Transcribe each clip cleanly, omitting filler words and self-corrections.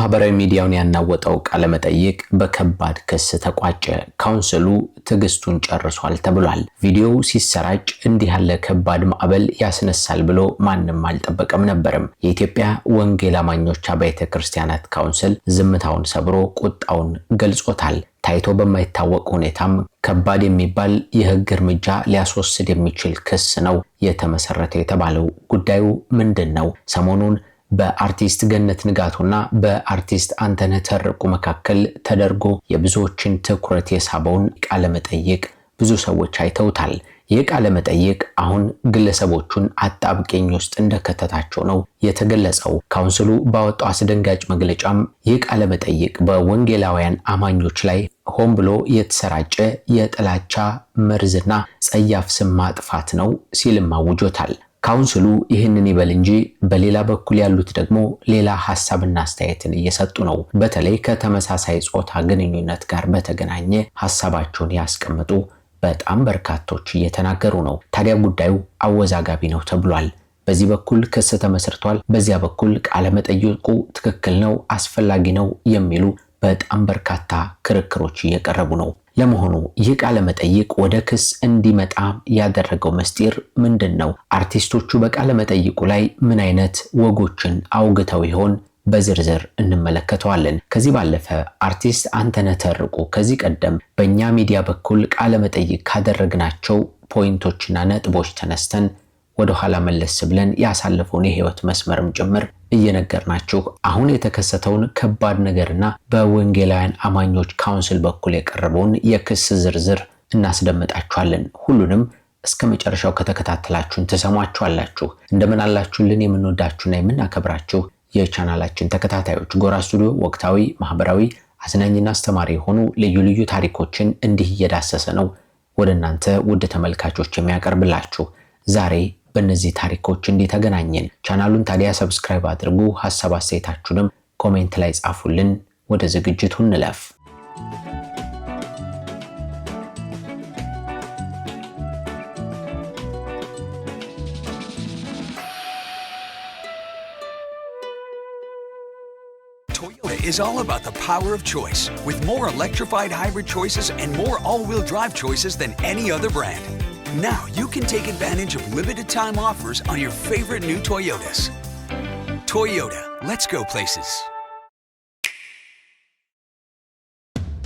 ማህበራዊ ሚዲያውን ያናወጠው ቃለ መጠይቅ በከባድ ክስ ተቋጨ። ካውንስሉ ትግስቱን ጨርሷል ተብሏል። ቪዲዮው ሲሰራጭ እንዲህ ያለ ከባድ ማዕበል ያስነሳል ብሎ ማንም አልጠበቀም ነበርም። የኢትዮጵያ ወንጌል አማኞች አብያተ ክርስቲያናት ካውንስል ዝምታውን ሰብሮ ቁጣውን ገልጾታል። ታይቶ በማይታወቅ ሁኔታም ከባድ የሚባል የህግ እርምጃ ሊያስወስድ የሚችል ክስ ነው የተመሰረተው የተባለው። ጉዳዩ ምንድነው? ሰሞኑን በአርቲስት ገነት ንጋቱና በአርቲስት አንተነህ ተርቁ መካከል ተደርጎ የብዙዎችን ትኩረት የሳበውን ቃለ መጠይቅ ብዙ ሰዎች አይተውታል። ይህ ቃለ መጠይቅ አሁን ግለሰቦቹን አጣብቂኝ ውስጥ እንደከተታቸው ነው የተገለጸው። ካውንስሉ ባወጣው አስደንጋጭ መግለጫም ይህ ቃለ መጠይቅ በወንጌላውያን አማኞች ላይ ሆን ብሎ የተሰራጨ የጥላቻ መርዝና ጸያፍ ስም ማጥፋት ነው ሲልም አውጆታል። ካውንስሉ ይህንን ይበል እንጂ በሌላ በኩል ያሉት ደግሞ ሌላ ሐሳብና አስተያየትን እየሰጡ ነው። በተለይ ከተመሳሳይ ጾታ ግንኙነት ጋር በተገናኘ ሐሳባቸውን ያስቀምጡ በጣም በርካቶች እየተናገሩ ነው። ታዲያ ጉዳዩ አወዛጋቢ ነው ተብሏል። በዚህ በኩል ክስ ተመስርቷል፣ በዚያ በኩል ቃለ መጠይቁ ትክክል ነው፣ አስፈላጊ ነው የሚሉ በጣም በርካታ ክርክሮች እየቀረቡ ነው። ለመሆኑ ይህ ቃለ መጠይቅ ወደ ክስ እንዲመጣ ያደረገው ምስጢር ምንድነው? አርቲስቶቹ በቃለ መጠይቁ ላይ ምን አይነት ወጎችን አውግተው ይሆን? በዝርዝር እንመለከተዋለን። ከዚህ ባለፈ አርቲስት አንተነህ ተርቁ ከዚህ ቀደም በእኛ ሚዲያ በኩል ቃለ መጠይቅ ካደረግናቸው ፖይንቶችና ነጥቦች ተነስተን ወደ ኋላ መለስ ብለን ያሳለፈውን የህይወት መስመርም ጭምር እየነገርናችሁ አሁን የተከሰተውን ከባድ ነገርና በወንጌላውያን አማኞች ካውንስል በኩል የቀረበውን የክስ ዝርዝር እናስደምጣችኋለን። ሁሉንም እስከ መጨረሻው ከተከታተላችሁን ተሰማችኋላችሁ። እንደምን አላችሁልን? የምንወዳችሁና የምናከብራችሁ የቻናላችን ተከታታዮች ጎራ ስቱዲዮ ወቅታዊ፣ ማህበራዊ፣ አዝናኝና አስተማሪ የሆኑ ልዩ ልዩ ታሪኮችን እንዲህ እየዳሰሰ ነው ወደ እናንተ ውድ ተመልካቾች የሚያቀርብላችሁ። ዛሬ በእነዚህ ታሪኮች እንዲህ ተገናኘን። ቻናሉን ታዲያ ሰብስክራይብ አድርጉ። ሐሳብ አስተያየታችሁንም ኮሜንት ላይ ጻፉልን። ወደ ዝግጅቱ እንለፍ። Toyota is all about the power of choice, with more electrified hybrid choices and more all-wheel drive choices than any other brand. Now you can take advantage of limited time offers on your favorite new Toyotas. Toyota, let's go places.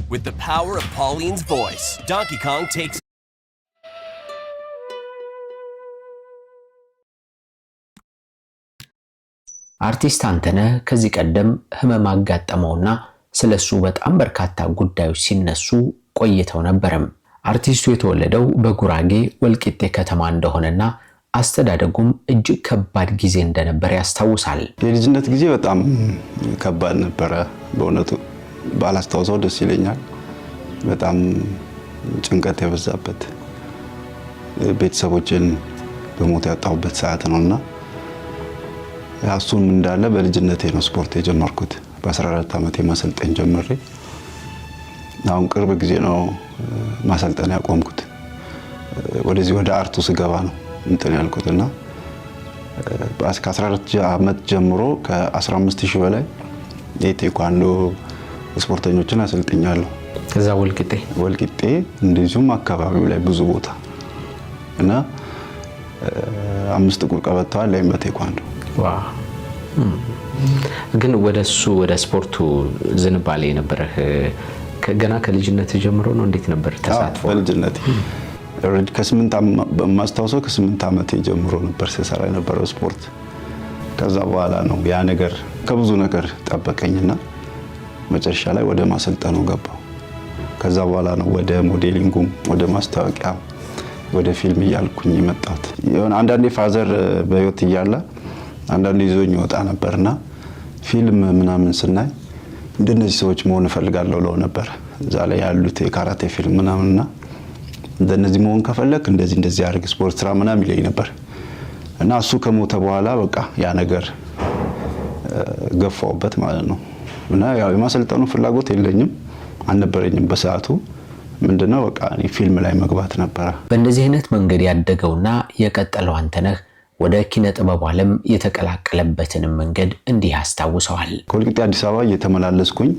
With the power of Pauline's voice, Donkey Kong takes አርቲስት አንተነህ ከዚህ ቀደም ህመም አጋጠመውና ስለሱ በጣም በርካታ ጉዳዮች ሲነሱ ቆይተው ነበርም። አርቲስቱ የተወለደው በጉራጌ ወልቂጤ ከተማ እንደሆነና አስተዳደጉም እጅግ ከባድ ጊዜ እንደነበር ያስታውሳል። የልጅነት ጊዜ በጣም ከባድ ነበረ። በእውነቱ ባላስታውሰው ደስ ይለኛል። በጣም ጭንቀት የበዛበት ቤተሰቦችን በሞት ያጣሁበት ሰዓት ነውና ያሱም እንዳለ በልጅነቴ ነው ስፖርት የጀመርኩት። በ14 ዓመቴ ማሰልጠን ጀመሬ። አሁን ቅርብ ጊዜ ነው ማሰልጠን ያቆምኩት። ወደዚህ ወደ አርቱ ስገባ ነው እንትን ያልኩትና ከ14 ዓመት ጀምሮ ከ15000 በላይ የቴኳንዶ ስፖርተኞችን አሰልጥኛለሁ። ከዛ ወልቂጤ እንደዚሁም አካባቢው ላይ ብዙ ቦታ እና 5 ጥቁር ቀበቶ አለኝ በቴኳንዶ። ዋው! ግን ወደ ስፖርቱ ዝንባሌ ነበርህ ገና ከልጅነት ጀምሮ ነው? እንዴት ነበር ተሳትፎ? በልጅነት ከ8 ማስታወሰው ከ8 ዓመት ጀምሮ ነበር ሲሰራ የነበረው ስፖርት። ከዛ በኋላ ነው ያ ነገር ከብዙ ነገር ጠበቀኝና መጨረሻ ላይ ወደ ማሰልጠኑ ገባው። ከዛ በኋላ ነው ወደ ሞዴሊንጉም ወደ ማስታወቂያ ወደ ፊልም እያልኩኝ መጣሁት። አንዳንዴ ፋዘር በህይወት እያለ አንዳንዴ ይዞኝ ወጣ ነበርና ፊልም ምናምን ስናይ እንደነዚህ ሰዎች መሆን ፈልጋለሁ ለው ነበር። እዛ ላይ ያሉት የካራቴ ፊልም ምናምንና እንደነዚህ መሆን ከፈለክ እንደዚህ አድርግ ስፖርት ስራ ምናምን ይለኝ ነበር። እና እሱ ከሞተ በኋላ በቃ ያ ነገር ገፋውበት ማለት ነው። እና ያው የማሰልጠኑ ፍላጎት የለኝም አልነበረኝም በሰዓቱ። ምንድነው በቃ ፊልም ላይ መግባት ነበር። በእንደዚህ አይነት መንገድ ያደገውና የቀጠለው አንተነህ ወደ ኪነ ጥበብ ዓለም የተቀላቀለበትን መንገድ እንዲህ ያስታውሰዋል። ከወልቂጤ አዲስ አበባ እየተመላለስኩኝ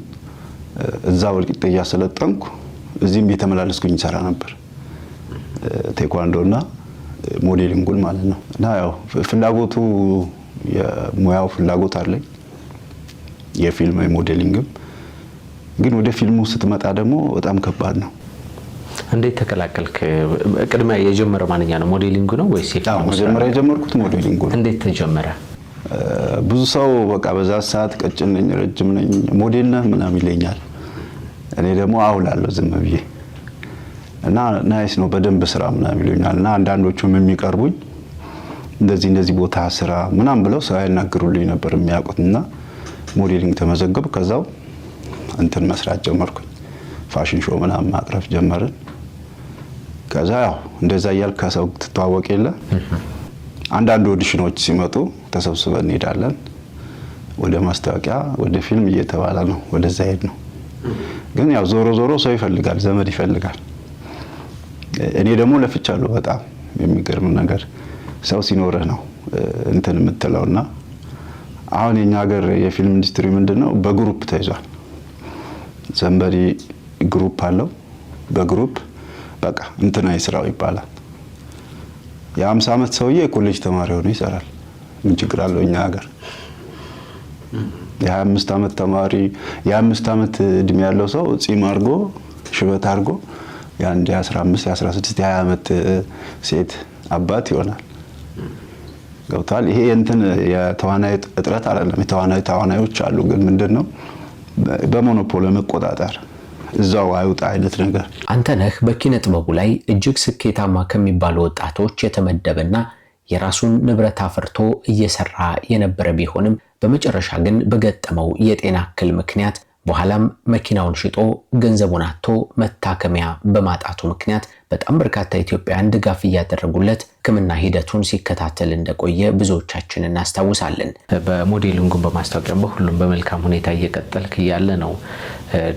እዛ ወልቂጤ እያሰለጠንኩ እዚህም እየተመላለስኩኝ ሰራ ነበር ቴኳንዶና ሞዴሊንጉን ማለት ነው። እና ያው ፍላጎቱ የሙያው ፍላጎት አለኝ የፊልም ሞዴሊንግም። ግን ወደ ፊልሙ ስትመጣ ደግሞ በጣም ከባድ ነው። እንዴት ተከላከልክ? ቅድሚያ የጀመረው ማንኛ ነው? ሞዴሊንግ ነው ወይስ የፊልም? መጀመሪያ የጀመርኩት ሞዴሊንግ ነው። እንዴት ተጀመረ? ብዙ ሰው በቃ በዛ ሰዓት ቀጭን ነኝ ረጅም ነኝ ሞዴል ነህ ምናምን ይለኛል። እኔ ደግሞ አውላለሁ ዝም ብዬ እና ናይስ ነው በደንብ ስራ ምናምን ይሉኛል። እና አንዳንዶቹም የሚቀርቡኝ እንደዚህ ቦታ ስራ ምናምን ብለው ሰው ያናግሩልኝ ነበር የሚያውቁትና ሞዴሊንግ ተመዘገብ። ከዛው እንትን መስራት ጀመርኩኝ። ፋሽን ሾው ምናምን ማቅረብ ጀመርን። ከዛ ያው እንደዛ እያልክ ከሰው ትተዋወቅ የለ አንዳንድ ኦዲሽኖች ሲመጡ ተሰብስበን እንሄዳለን። ወደ ማስታወቂያ ወደ ፊልም እየተባለ ነው ወደዛ ሄድ ነው። ግን ያው ዞሮ ሰው ይፈልጋል፣ ዘመድ ይፈልጋል። እኔ ደግሞ ለፍቻለሁ በጣም የሚገርም ነገር ሰው ሲኖርህ ነው እንትን የምትለውና አሁን የኛ ሀገር የፊልም ኢንዱስትሪ ምንድነው በግሩፕ ተይዟል። ዘንበሪ ግሩፕ አለው። በግሩፕ በቃ እንትና ይስራው ይባላል። የ50 ዓመት ሰውዬ ኮሌጅ ተማሪ ሆኖ ይሰራል። ምን ችግር አለው እኛ ሀገር? የ25 ዓመት ተማሪ የ5 ዓመት እድሜ ያለው ሰው ጺም አርጎ ሽበት አርጎ የአንድ 15 16 20 ዓመት ሴት አባት ይሆናል። ገብቷል? ይሄ እንትን የተዋናይ እጥረት አይደለም። ተዋናዮች አሉ። ግን ምንድነው በሞኖፖል መቆጣጠር እዛው አይውጣ አይነት ነገር። አንተነህ በኪነ ጥበቡ ላይ እጅግ ስኬታማ ከሚባሉ ወጣቶች የተመደበና የራሱን ንብረት አፍርቶ እየሰራ የነበረ ቢሆንም በመጨረሻ ግን በገጠመው የጤና እክል ምክንያት በኋላም መኪናውን ሽጦ ገንዘቡን አጥቶ መታከሚያ በማጣቱ ምክንያት በጣም በርካታ ኢትዮጵያውያን ድጋፍ እያደረጉለት ሕክምና ሂደቱን ሲከታተል እንደቆየ ብዙዎቻችን እናስታውሳለን። በሞዴሊንጉም በማስታወቂያም በሁሉም በመልካም ሁኔታ እየቀጠልክ ያለ ነው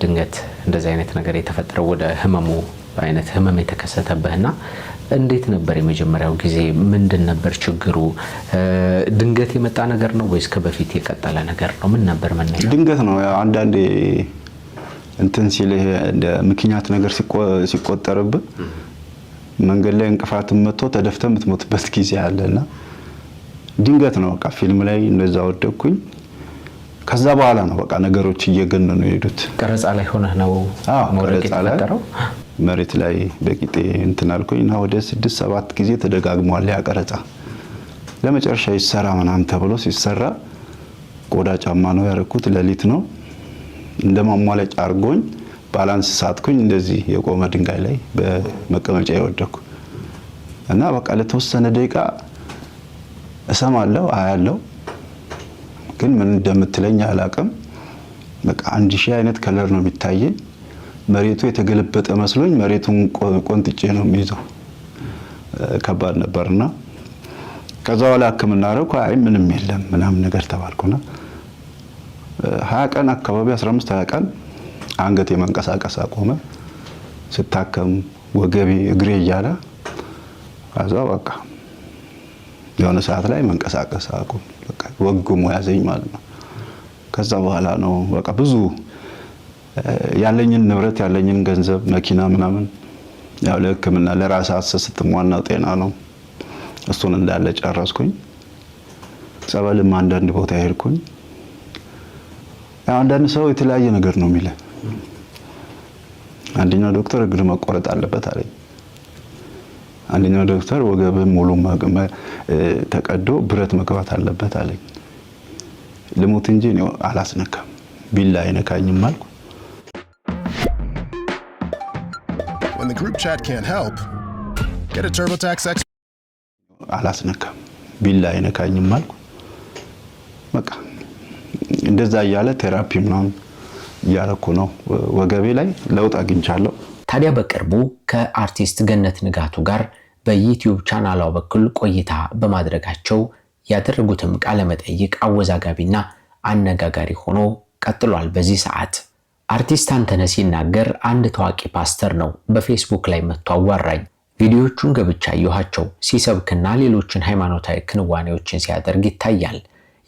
ድንገት እንደዚህ አይነት ነገር የተፈጠረው ወደ ህመም የተከሰተበህና እንዴት ነበር የመጀመሪያው ጊዜ? ምንድን ነበር ችግሩ? ድንገት የመጣ ነገር ነው ወይስ ከበፊት የቀጠለ ነገር ነው? ምን ነበር መነሻው? ድንገት ነው። አንዳንዴ እንትን ሲል እንደ ምክንያት ነገር ሲቆጠርብህ መንገድ ላይ እንቅፋት መጥቶ ተደፍተህ የምትሞትበት ጊዜ አለና ድንገት ነው። በቃ ፊልም ላይ እንደዛ ወደኩኝ። ከዛ በኋላ ነው በቃ ነገሮች እየገነኑ የሄዱት። ቀረጻ ላይ ሆነህ ነው መውደቅ የተፈጠረው? መሬት ላይ በቂጤ እንትን አልኩኝና ወደ 6-7 ጊዜ ተደጋግሟል ያ ቀረጻ። ለመጨረሻ ይሰራ ምናምን ተብሎ ሲሰራ ቆዳ ጫማ ነው ያረኩት። ሌሊት ነው እንደማሟለጫ አርጎኝ ባላንስ ሳትኩኝ እንደዚህ የቆመ ድንጋይ ላይ በመቀመጫ ይወደኩ እና በቃ ለተወሰነ ደቂቃ እሰማለሁ አያለሁ፣ ግን ምን እንደምትለኝ አላቅም። በቃ 1000 አይነት ከለር ነው የሚታየኝ። መሬቱ የተገለበጠ መስሎኝ መሬቱን ቆንጥጬ ነው የሚይዘው። ከባድ ነበርና ከዛ በኋላ ሕክምና አረኩ። አይ ምንም የለም ምናምን ነገር ተባልኩና 20 ቀን አካባቢ 15-20 ቀን አንገቴ መንቀሳቀስ አቆመ። ስታከም ወገቤ እግሬ እያለ ከዛ በቃ የሆነ ሰዓት ላይ መንቀሳቀስ አቆም። በቃ ወግሞ ያዘኝ ማለት ነው። ከዛ በኋላ ነው በቃ ብዙ ያለኝን ንብረት ያለኝን ገንዘብ መኪና ምናምን ያው ለሕክምና ለራስ አሰስትም ዋናው ጤና ነው። እሱን እንዳለ ጨረስኩኝ። ጸበልም አንዳንድ ቦታ ሄድኩኝ። ያው አንዳንድ ሰው የተለያየ ነገር ነው የሚለው። አንደኛው ዶክተር እግር መቆረጥ አለበት አለኝ። አንደኛው ዶክተር ወገብ ሙሉ ተቀዶ ብረት መግባት አለበት አለኝ። ልሙት እንጂ ነው አላስነካም፣ ቢላ አይነካኝም አልኩ። When the group chat can't help, get a TurboTax X. አላስነካም፣ ቢላ አይነካኝም አልኩ። በቃ እንደዛ ያለ ቴራፒ ምናምን ያረኩ ነው። ወገቤ ላይ ለውጥ አግኝቻለሁ። ታዲያ በቅርቡ ከአርቲስት ገነት ንጋቱ ጋር በዩቲዩብ ቻናሏ በኩል ቆይታ በማድረጋቸው ያደረጉትም ቃለ መጠይቅ አወዛጋቢና አነጋጋሪ ሆኖ ቀጥሏል። በዚህ ሰዓት አርቲስት አንተነህ ሲናገር አንድ ታዋቂ ፓስተር ነው በፌስቡክ ላይ መጥቶ አዋራኝ። ቪዲዮቹን ገብቻ ያዩሃቸው ሲሰብክና ሌሎችን ሃይማኖታዊ ክንዋኔዎችን ሲያደርግ ይታያል።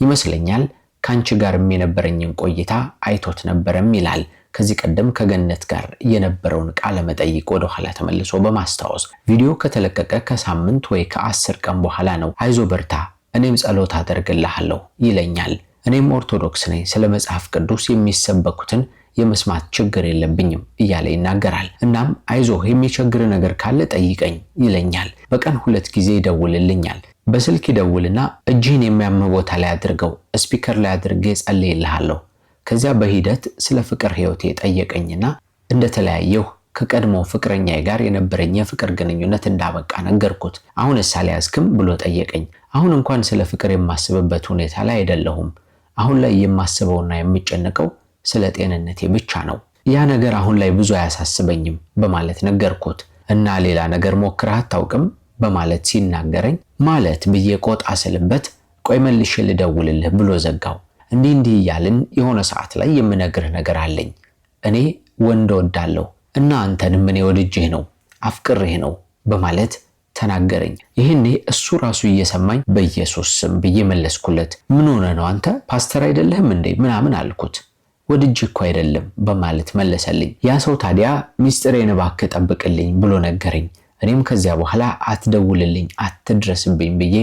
ይመስለኛል ካንቺ ጋር የነበረኝን ቆይታ አይቶት ነበርም ይላል። ከዚህ ቀደም ከገነት ጋር የነበረውን ቃለ መጠይቅ ወደ ኋላ ተመልሶ በማስታወስ ቪዲዮ ከተለቀቀ ከሳምንት ወይ ከ10 ቀን በኋላ ነው አይዞ በርታ እኔም ጸሎት አደርግልሃለሁ ይለኛል። እኔም ኦርቶዶክስ ነኝ፣ ስለ መጽሐፍ ቅዱስ የሚሰበኩትን የመስማት ችግር የለብኝም እያለ ይናገራል። እናም አይዞህ የሚቸግር ነገር ካለ ጠይቀኝ ይለኛል። በቀን 2 ጊዜ ይደውልልኛል። በስልክ ይደውልና እጅህን የሚያም ቦታ ላይ አድርገው ስፒከር ላይ አድርጌ ጸልይልሃለሁ። ከዚያ በሂደት ስለ ፍቅር ህይወቴ ጠየቀኝና እንደተለያየሁ ከቀድሞ ፍቅረኛዬ ጋር የነበረኝ የፍቅር ግንኙነት እንዳበቃ ነገርኩት። አሁንስ አልያዝክም ብሎ ጠየቀኝ። አሁን እንኳን ስለ ፍቅር የማስብበት ሁኔታ ላይ አይደለሁም። አሁን ላይ የማስበውና የምጨነቀው ስለ ጤንነቴ ብቻ ነው። ያ ነገር አሁን ላይ ብዙ አያሳስበኝም በማለት ነገርኩት። እና ሌላ ነገር ሞክረህ አታውቅም በማለት ሲናገረኝ ማለት ብዬ ቆጣ ስልበት ቆይ መልሼ ልደውልልህ ብሎ ዘጋው። እንዲህ እያልን የሆነ ሰዓት ላይ የምነግርህ ነገር አለኝ። እኔ ወንድ ወዳለሁ እና አንተንም እኔ ወድጄህ ነው አፍቅሬህ ነው በማለት ተናገረኝ። ይሄኔ እሱ ራሱ እየሰማኝ በኢየሱስ ስም ብዬ መለስኩለት። ምን ሆነ ነው አንተ ፓስተር አይደለህም እንዴ ምናምን አልኩት። ወድጄ እኮ አይደለም በማለት መለሰልኝ። ያ ሰው ታዲያ ሚስጥሬን እባክህ ጠብቅልኝ ብሎ ነገረኝ። እኔም ከዚያ በኋላ አትደውልልኝ አትድረስብኝ ብዬ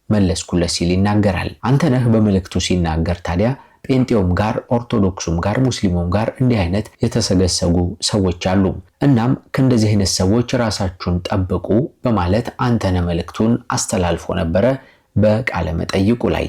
መለስኩለት ሲል ይናገራል። አንተነህ በመልእክቱ ሲናገር ታዲያ ጴንጤውም ጋር ኦርቶዶክሱም ጋር ሙስሊሙም ጋር እንዲህ አይነት የተሰገሰጉ ሰዎች አሉ። እናም ከእንደዚህ አይነት ሰዎች ራሳችሁን ጠብቁ በማለት አንተነህ መልእክቱን አስተላልፎ ነበረ በቃለ መጠይቁ ላይ።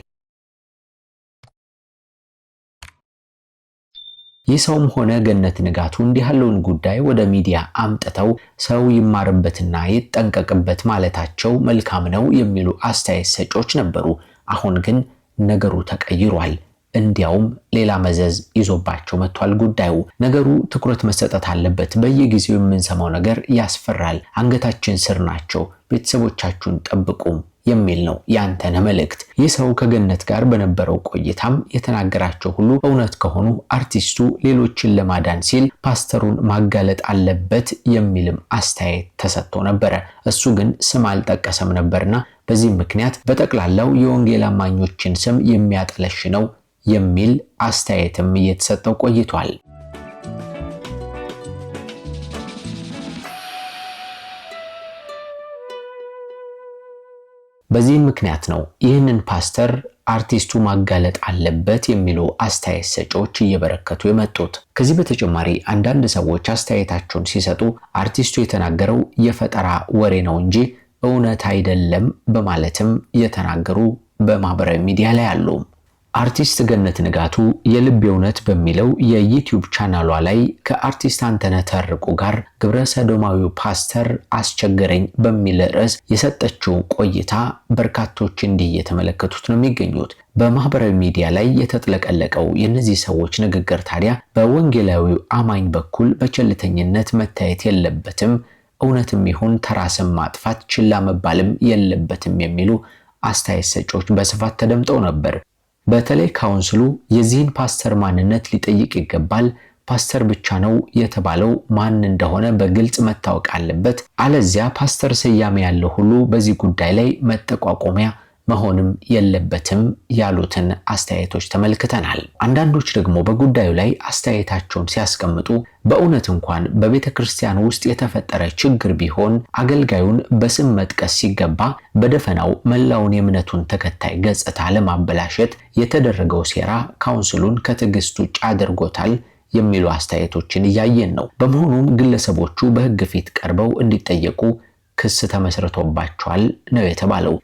ይሰውም ሆነ ገነት ንጋቱ እንዲህ ያለውን ጉዳይ ወደ ሚዲያ አምጥተው ሰው ይማርበትና ይጠንቀቅበት ማለታቸው መልካም ነው የሚሉ አስተያየት ሰጪዎች ነበሩ። አሁን ግን ነገሩ ተቀይሯል። እንዲያውም ሌላ መዘዝ ይዞባቸው መጥቷል ጉዳዩ። ነገሩ ትኩረት መሰጠት አለበት። በየጊዜው የምንሰማው ነገር ያስፈራል። አንገታችን ስር ናቸው፣ ቤተሰቦቻችሁን ጠብቁ የሚል ነው ያንተነህ መልእክት። ይህ ሰው ከገነት ጋር በነበረው ቆይታም የተናገራቸው ሁሉ እውነት ከሆኑ አርቲስቱ ሌሎችን ለማዳን ሲል ፓስተሩን ማጋለጥ አለበት የሚልም አስተያየት ተሰጥቶ ነበረ። እሱ ግን ስም አልጠቀሰም ነበርና በዚህ ምክንያት በጠቅላላው የወንጌል አማኞችን ስም የሚያጠለሽ ነው የሚል አስተያየትም እየተሰጠው ቆይቷል። በዚህ ምክንያት ነው ይህንን ፓስተር አርቲስቱ ማጋለጥ አለበት የሚሉ አስተያየት ሰጪዎች እየበረከቱ የመጡት። ከዚህ በተጨማሪ አንዳንድ ሰዎች አስተያየታቸውን ሲሰጡ አርቲስቱ የተናገረው የፈጠራ ወሬ ነው እንጂ እውነት አይደለም በማለትም የተናገሩ በማህበራዊ ሚዲያ ላይ አሉ። አርቲስት ገነት ንጋቱ የልብ እውነት በሚለው የዩቲዩብ ቻናሏ ላይ ከአርቲስት አንተነህ ተርቁ ጋር ግብረ ሰዶማዊው ፓስተር አስቸገረኝ በሚል ርዕስ የሰጠችው ቆይታ በርካቶች እንዲህ እየተመለከቱት ነው የሚገኙት። በማህበራዊ ሚዲያ ላይ የተጥለቀለቀው የእነዚህ ሰዎች ንግግር ታዲያ በወንጌላዊው አማኝ በኩል በቸልተኝነት መታየት የለበትም፣ እውነትም ይሁን ተራ ስም ማጥፋት ችላ መባልም የለበትም የሚሉ አስተያየት ሰጪዎች በስፋት ተደምጠው ነበር። በተለይ ካውንስሉ የዚህን ፓስተር ማንነት ሊጠይቅ ይገባል። ፓስተር ብቻ ነው የተባለው ማን እንደሆነ በግልጽ መታወቅ አለበት። አለዚያ ፓስተር ስያሜ ያለው ሁሉ በዚህ ጉዳይ ላይ መጠቋቆሚያ መሆንም የለበትም ያሉትን አስተያየቶች ተመልክተናል። አንዳንዶች ደግሞ በጉዳዩ ላይ አስተያየታቸውን ሲያስቀምጡ በእውነት እንኳን በቤተክርስቲያን ውስጥ የተፈጠረ ችግር ቢሆን አገልጋዩን በስም መጥቀስ ሲገባ በደፈናው መላውን የእምነቱን ተከታይ ገጽታ ለማበላሸት የተደረገው ሴራ ካውንስሉን ከትዕግስት ውጭ አድርጎታል የሚሉ አስተያየቶችን እያየን ነው። በመሆኑም ግለሰቦቹ በሕግ ፊት ቀርበው እንዲጠየቁ ክስ ተመስርቶባቸዋል ነው የተባለው።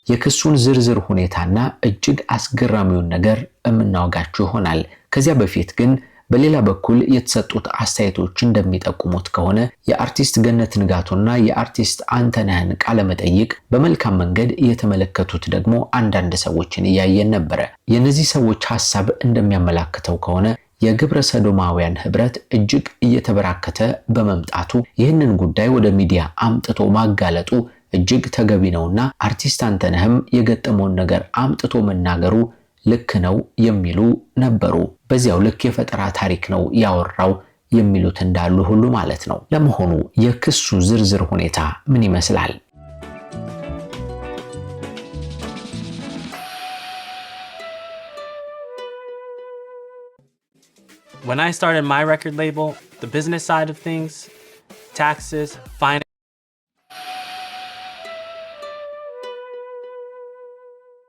የክሱን ዝርዝር ሁኔታና እጅግ አስገራሚውን ነገር እምናወጋችሁ ይሆናል። ከዚያ በፊት ግን በሌላ በኩል የተሰጡት አስተያየቶች እንደሚጠቁሙት ከሆነ የአርቲስት ገነት ንጋቱና የአርቲስት አንተነህን ቃለ መጠይቅ በመልካም መንገድ የተመለከቱት ደግሞ አንዳንድ ሰዎችን እያየን ነበረ። የነዚህ ሰዎች ሐሳብ እንደሚያመላክተው ከሆነ የግብረ ሰዶማውያን ህብረት እጅግ እየተበራከተ በመምጣቱ ይህንን ጉዳይ ወደ ሚዲያ አምጥቶ ማጋለጡ እጅግ ተገቢ ነውና አርቲስት አንተነህም የገጠመውን ነገር አምጥቶ መናገሩ ልክ ነው የሚሉ ነበሩ። በዚያው ልክ የፈጠራ ታሪክ ነው ያወራው የሚሉት እንዳሉ ሁሉ ማለት ነው። ለመሆኑ የክሱ ዝርዝር ሁኔታ ምን ይመስላል? When I started my record label, the business side of things, taxes, finance.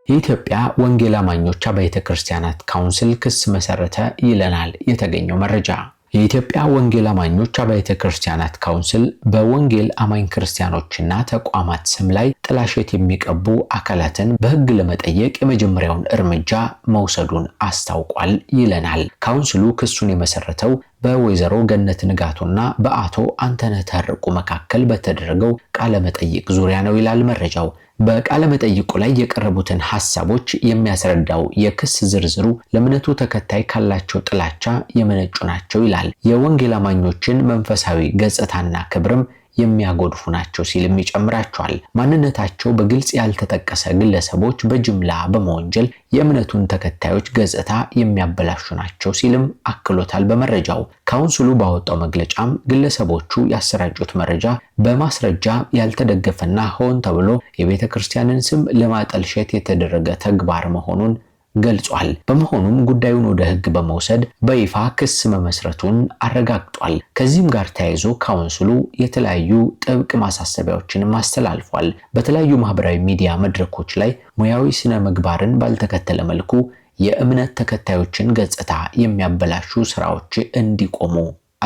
የኢትዮጵያ ወንጌል አማኞች አብያተ ክርስቲያናት ካውንስል ክስ መሰረተ ይለናል የተገኘው መረጃ። የኢትዮጵያ ወንጌል አማኞች አብያተ ክርስቲያናት ካውንስል በወንጌል አማኝ ክርስቲያኖችና ተቋማት ስም ላይ ጥላሸት የሚቀቡ አካላትን በሕግ ለመጠየቅ የመጀመሪያውን እርምጃ መውሰዱን አስታውቋል ይለናል። ካውንስሉ ክሱን የመሰረተው በወይዘሮ ገነት ንጋቱና በአቶ አንተነህ ተርቁ መካከል በተደረገው ቃለ መጠይቅ ዙሪያ ነው ይላል መረጃው። በቃለ መጠይቁ ላይ የቀረቡትን ሐሳቦች የሚያስረዳው የክስ ዝርዝሩ ለእምነቱ ተከታይ ካላቸው ጥላቻ የመነጩ ናቸው ይላል። የወንጌል አማኞችን መንፈሳዊ ገጽታና ክብርም የሚያጎድፉ ናቸው ሲልም ይጨምራቸዋል። ማንነታቸው በግልጽ ያልተጠቀሰ ግለሰቦች በጅምላ በመወንጀል የእምነቱን ተከታዮች ገጽታ የሚያበላሹ ናቸው ሲልም አክሎታል በመረጃው። ካውንስሉ ባወጣው መግለጫም ግለሰቦቹ ያሰራጩት መረጃ በማስረጃ ያልተደገፈና ሆን ተብሎ የቤተ ክርስቲያንን ስም ለማጠልሸት የተደረገ ተግባር መሆኑን ገልጿል። በመሆኑም ጉዳዩን ወደ ሕግ በመውሰድ በይፋ ክስ መመስረቱን አረጋግጧል። ከዚህም ጋር ተያይዞ ካውንስሉ የተለያዩ ጥብቅ ማሳሰቢያዎችን አስተላልፏል። በተለያዩ ማህበራዊ ሚዲያ መድረኮች ላይ ሙያዊ ስነ ምግባርን ባልተከተለ መልኩ የእምነት ተከታዮችን ገጽታ የሚያበላሹ ስራዎች እንዲቆሙ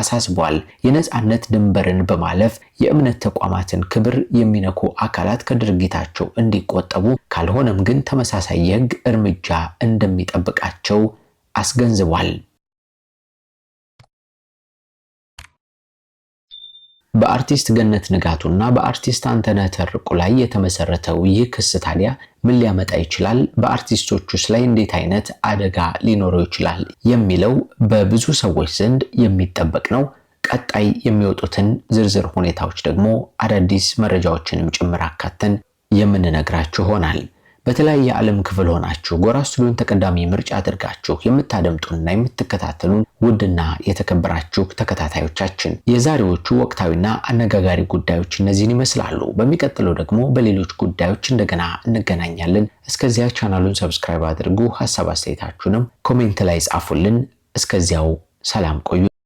አሳስቧል። የነጻነት ድንበርን በማለፍ የእምነት ተቋማትን ክብር የሚነኩ አካላት ከድርጊታቸው እንዲቆጠቡ፣ ካልሆነም ግን ተመሳሳይ የሕግ እርምጃ እንደሚጠብቃቸው አስገንዝቧል። በአርቲስት ገነት ንጋቱና በአርቲስት አንተነህ ተርቁ ላይ የተመሰረተው ይህ ክስ ታዲያ ምን ሊያመጣ ይችላል? በአርቲስቶቹስ ላይ እንዴት አይነት አደጋ ሊኖረው ይችላል? የሚለው በብዙ ሰዎች ዘንድ የሚጠበቅ ነው። ቀጣይ የሚወጡትን ዝርዝር ሁኔታዎች ደግሞ አዳዲስ መረጃዎችንም ጭምር አካተን የምንነግራችሁ ይሆናል። በተለያየ ዓለም ክፍል ሆናችሁ ጎራ ስቱዲዮን ተቀዳሚ ምርጫ አድርጋችሁ የምታደምጡንና የምትከታተሉን ውድና የተከበራችሁ ተከታታዮቻችን የዛሬዎቹ ወቅታዊና አነጋጋሪ ጉዳዮች እነዚህን ይመስላሉ። በሚቀጥለው ደግሞ በሌሎች ጉዳዮች እንደገና እንገናኛለን። እስከዚያ ቻናሉን ሰብስክራይብ አድርጉ። ሐሳብ አስተያየታችሁንም ኮሜንት ላይ ጻፉልን። እስከዚያው ሰላም ቆዩ።